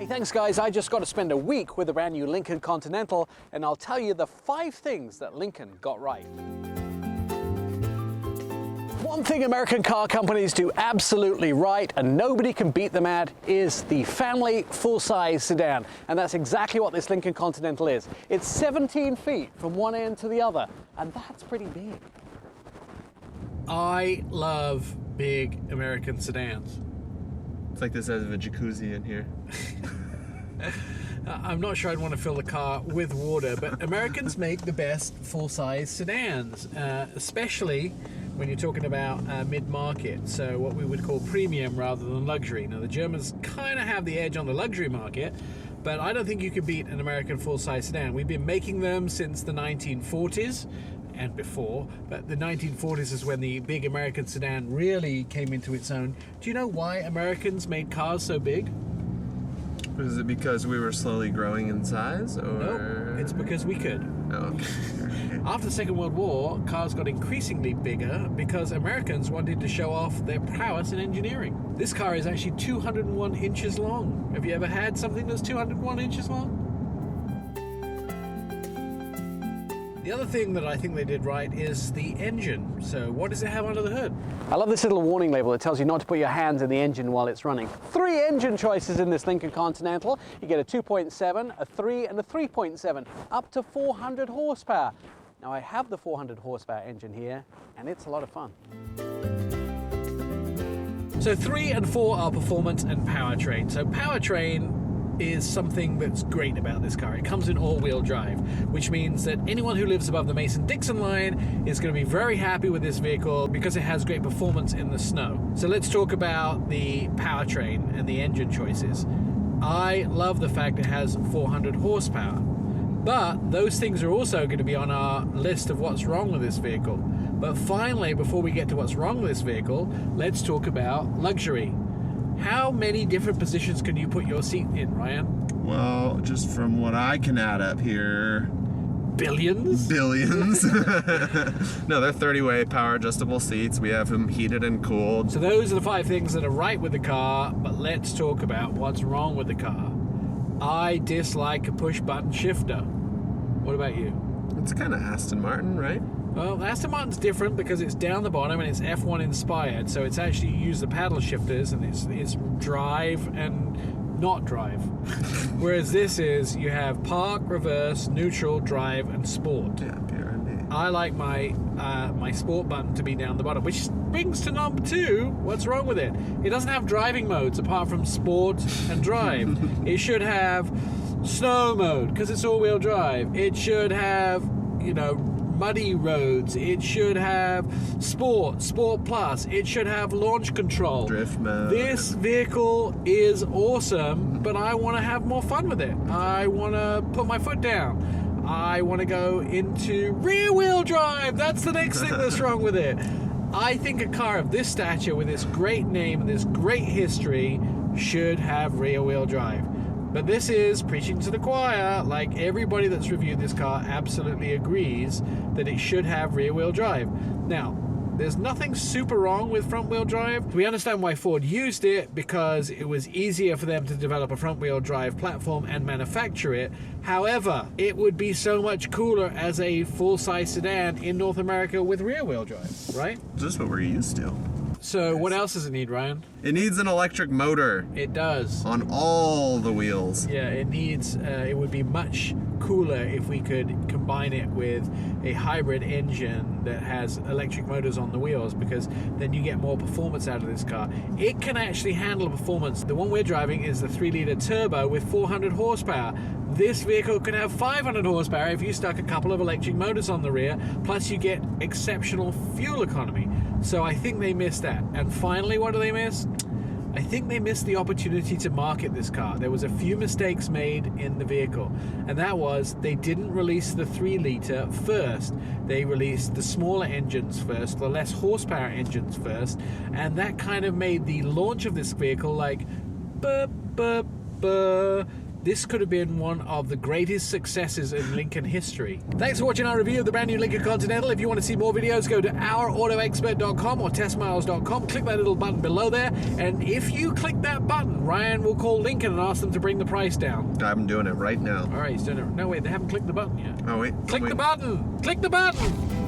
Hey, thanks guys. I just got to spend a week with the brand new Lincoln Continental, and I'll tell you the 5 things that Lincoln got right. One thing American car companies do absolutely right, and nobody can beat them at, is the family full-size sedan. And that's exactly what this Lincoln Continental is. It's 17 feet from one end to the other, and that's pretty big. I love big American sedans. It's like this has a jacuzzi in here. I'm not sure I'd want to fill the car with water, but Americans make the best full-size sedans, especially when you're talking about mid-market, so what we would call premium rather than luxury. Now, the Germans kind of have the edge on the luxury market, but I don't think you could beat an American full-size sedan. We've been making them since the 1940s and before, but the 1940s is when the big American sedan really came into its own. Do you know why Americans made cars so big? Is it because we were slowly growing in size, or? No, it's because we could. Oh, okay. After the Second World War, cars got increasingly bigger because Americans wanted to show off their prowess in engineering. This car is actually 201 inches long. Have you ever had something that's 201 inches long? The other thing that I think they did right is the engine. So what does it have under the hood? I love this little warning label that tells you not to put your hands in the engine while it's running. 3 engine choices in this Lincoln Continental. You get a 2.7, a 3, and a 3.7, up to 400 horsepower. Now I have the 400 horsepower engine here, and it's a lot of fun. So 3 and 4 are performance and powertrain. So powertrain is something that's great about this car. It comes in all-wheel drive, which means that anyone who lives above the Mason-Dixon line is going to be very happy with this vehicle because it has great performance in the snow. So let's talk about the powertrain and the engine choices. I love the fact it has 400 horsepower, but those things are also going to be on our list of what's wrong with this vehicle. But finally, before we get to what's wrong with this vehicle, let's talk about luxury. How many different positions can you put your seat in, Ryan? Well, just from what I can add up here... Billions? Billions. No, they're 30-way power adjustable seats. We have them heated and cooled. So those are the 5 things that are right with the car, but let's talk about what's wrong with the car. I dislike a push-button shifter. What about you? It's kind of Aston Martin, right? Well, Aston Martin's different because it's down the bottom and it's F1 inspired, so it's actually you use the paddle shifters and it's drive and not drive. Whereas this is, you have park, reverse, neutral, drive, and sport. Yeah, PRD. I like my my sport button to be down the bottom, which brings to number 2. What's wrong with it? It doesn't have driving modes apart from sport and drive. It should have snow mode because it's all-wheel drive. It should have, you know, muddy roads. It should have sport plus. It should have launch control. Drift mode. This vehicle is awesome, but I want to have more fun with it. I want to put my foot down. I want to go into rear-wheel drive. That's the next thing that's wrong with it. I think a car of this stature with this great name and this great history should have rear-wheel drive. But this is preaching to the choir. Like, everybody that's reviewed this car absolutely agrees that it should have rear-wheel drive. Now, there's nothing super wrong with front-wheel drive. We understand why Ford used it because it was easier for them to develop a front-wheel drive platform and manufacture it. However, it would be so much cooler as a full-size sedan in North America with rear-wheel drive, right? Just what we're used to. So what else does it need, Ryan? It needs an electric motor. It does. On all the wheels. Yeah, it needs, it would be much cooler if we could combine it with a hybrid engine that has electric motors on the wheels, because then you get more performance out of this car. It can actually handle performance. The one we're driving is the 3-liter turbo with 400 horsepower. This vehicle can have 500 horsepower if you stuck a couple of electric motors on the rear, plus you get exceptional fuel economy. So I think they missed that. And finally, what do they miss? I think they missed the opportunity to market this car. There was a few mistakes made in the vehicle, and that was they didn't release the 3-liter first. They released the smaller engines first, the less horsepower engines first, and that kind of made the launch of this vehicle like, buh, buh, buh, This could have been one of the greatest successes in Lincoln history. Thanks for watching our review of the brand new Lincoln Continental. If you want to see more videos, go to ourautoexpert.com or testmiles.com. Click that little button below there, and if you click that button, Ryan will call Lincoln and ask them to bring the price down. I'm doing it right now. All right, he's doing it. No, wait, they haven't clicked the button yet. Oh, wait. Click the button! Click the button!